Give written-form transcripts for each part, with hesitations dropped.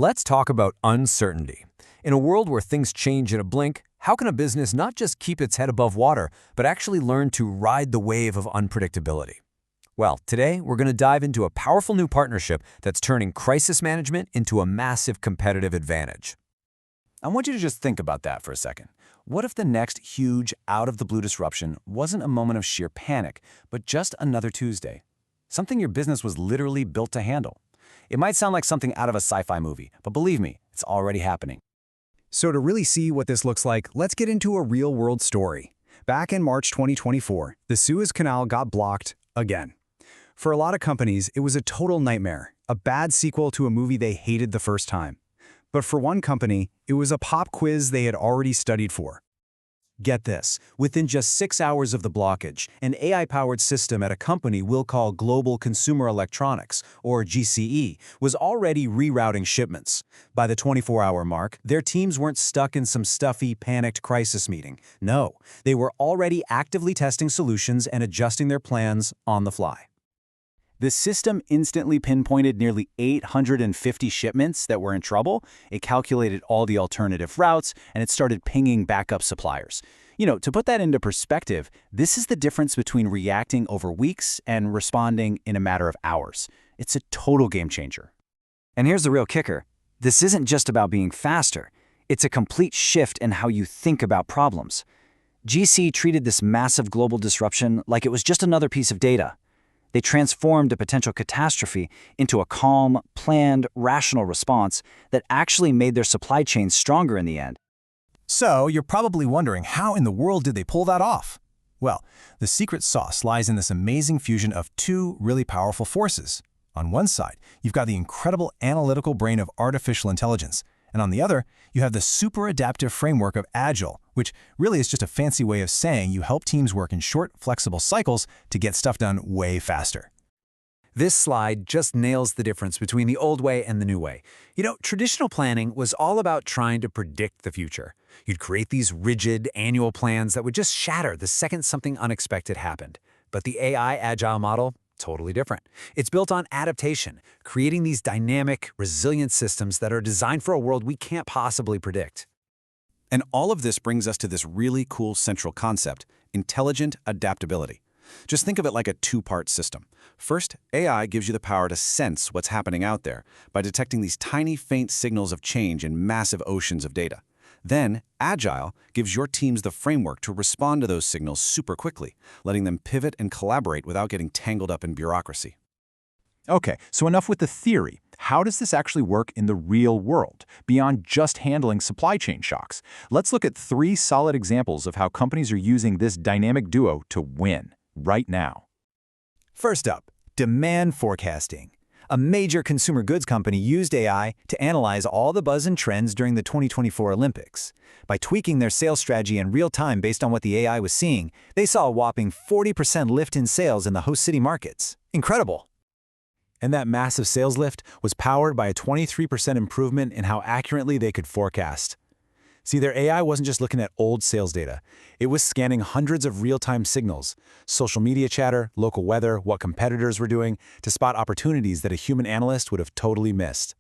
Let's talk about uncertainty. In a world where things change in a blink, how can a business not just keep its head above water, but actually learn to ride the wave of unpredictability? Well, today we're going to dive into a powerful new partnership that's turning crisis management into a massive competitive advantage. I want you to just think about that for a second. What if the next huge, out-of-the-blue disruption wasn't a moment of sheer panic, but just another Tuesday? Something your business was literally built to handle. It might sound like something out of a sci-fi movie, but believe me, it's already happening. So to really see what this looks like, let's get into a real-world story. Back in March 2024, the Suez Canal got blocked again. For a lot of companies, it was a total nightmare, a bad sequel to a movie they hated the first time. But for one company, it was a pop quiz they had already studied for. Get this, within just 6 hours of the blockage, an AI-powered system at a company we'll call Global Consumer Electronics, or GCE, was already rerouting shipments. By the 24-hour mark, their teams weren't stuck in some stuffy, panicked crisis meeting. No, they were already actively testing solutions and adjusting their plans on the fly. The system instantly pinpointed nearly 850 shipments that were in trouble. It calculated all the alternative routes, and it started pinging backup suppliers. To put that into perspective, this is the difference between reacting over weeks and responding in a matter of hours. It's a total game changer. And here's the real kicker. This isn't just about being faster. It's a complete shift in how you think about problems. GC treated this massive global disruption like it was just another piece of data. They transformed a potential catastrophe into a calm, planned, rational response that actually made their supply chain stronger in the end. So, you're probably wondering, how in the world did they pull that off? Well, the secret sauce lies in this amazing fusion of two really powerful forces. On one side, you've got the incredible analytical brain of artificial intelligence, and on the other, you have the super adaptive framework of Agile, which really is just a fancy way of saying you help teams work in short, flexible cycles to get stuff done way faster. This slide just nails the difference between the old way and the new way. Traditional planning was all about trying to predict the future. You'd create these rigid, annual plans that would just shatter the second something unexpected happened. But the AI Agile model, totally different. It's built on adaptation, creating these dynamic, resilient systems that are designed for a world we can't possibly predict. And all of this brings us to this really cool central concept, intelligent adaptability. Just think of it like a two-part system. First, AI gives you the power to sense what's happening out there by detecting these tiny, faint signals of change in massive oceans of data. Then, Agile gives your teams the framework to respond to those signals super quickly, letting them pivot and collaborate without getting tangled up in bureaucracy. Okay, so enough with the theory. How does this actually work in the real world, beyond just handling supply chain shocks? Let's look at 3 solid examples of how companies are using this dynamic duo to win right now. First up, demand forecasting. A major consumer goods company used AI to analyze all the buzz and trends during the 2024 Olympics. By tweaking their sales strategy in real time based on what the AI was seeing, they saw a whopping 40% lift in sales in the host city markets. Incredible! And that massive sales lift was powered by a 23% improvement in how accurately they could forecast. See, their AI wasn't just looking at old sales data. It was scanning hundreds of real-time signals, social media chatter, local weather, what competitors were doing, to spot opportunities that a human analyst would have totally missed.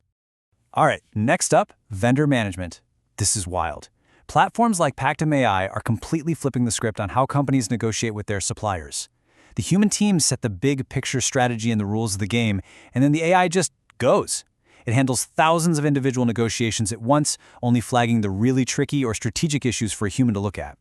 All right, next up, vendor management. This is wild. Platforms like Pactum AI are completely flipping the script on how companies negotiate with their suppliers. The human teams set the big picture strategy and the rules of the game, and then the AI just goes. It handles thousands of individual negotiations at once, only flagging the really tricky or strategic issues for a human to look at.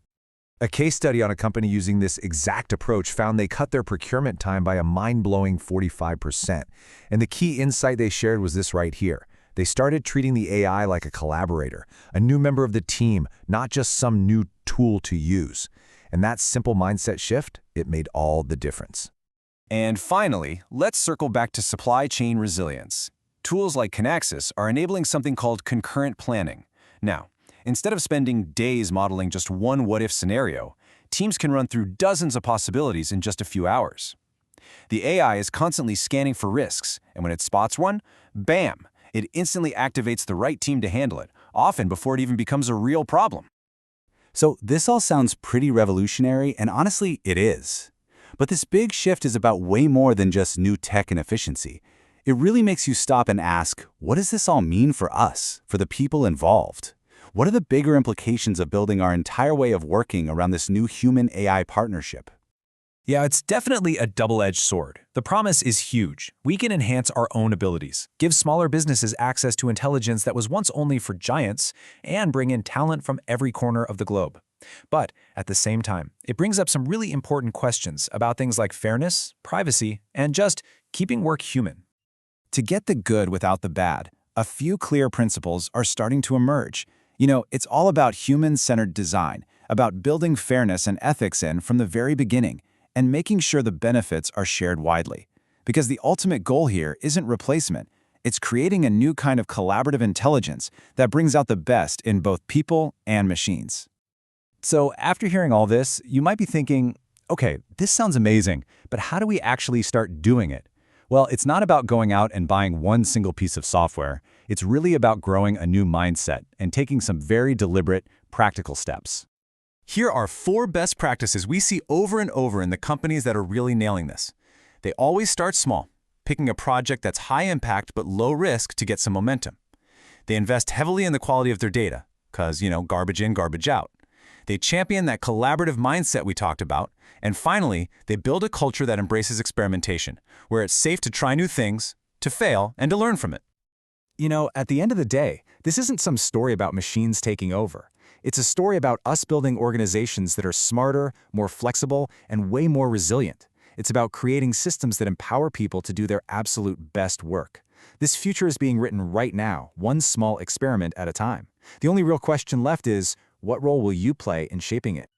A case study on a company using this exact approach found they cut their procurement time by a mind-blowing 45%. And the key insight they shared was this right here. They started treating the AI like a collaborator, a new member of the team, not just some new tool to use. And that simple mindset shift, it made all the difference. And finally, let's circle back to supply chain resilience. Tools like Kinaxis are enabling something called concurrent planning. Now, instead of spending days modeling just one what-if scenario, teams can run through dozens of possibilities in just a few hours. The AI is constantly scanning for risks, and when it spots one, bam, it instantly activates the right team to handle it, often before it even becomes a real problem. So this all sounds pretty revolutionary, and honestly, it is. But this big shift is about way more than just new tech and efficiency. It really makes you stop and ask, what does this all mean for us, for the people involved? What are the bigger implications of building our entire way of working around this new human-AI partnership? Yeah, it's definitely a double-edged sword. The promise is huge. We can enhance our own abilities, give smaller businesses access to intelligence that was once only for giants, and bring in talent from every corner of the globe. But at the same time, it brings up some really important questions about things like fairness, privacy, and just keeping work human. To get the good without the bad, a few clear principles are starting to emerge. It's all about human-centered design, about building fairness and ethics in from the very beginning, and making sure the benefits are shared widely. Because the ultimate goal here isn't replacement, it's creating a new kind of collaborative intelligence that brings out the best in both people and machines. So after hearing all this, you might be thinking, okay, this sounds amazing, but how do we actually start doing it? Well, it's not about going out and buying one single piece of software. It's really about growing a new mindset and taking some very deliberate, practical steps. Here are 4 best practices we see over and over in the companies that are really nailing this. They always start small, picking a project that's high impact but low risk to get some momentum. They invest heavily in the quality of their data, because, garbage in, garbage out. They champion that collaborative mindset we talked about. And finally, they build a culture that embraces experimentation, where it's safe to try new things, to fail, and to learn from it. At the end of the day, this isn't some story about machines taking over. It's a story about us building organizations that are smarter, more flexible, and way more resilient. It's about creating systems that empower people to do their absolute best work. This future is being written right now, one small experiment at a time. The only real question left is, what role will you play in shaping it?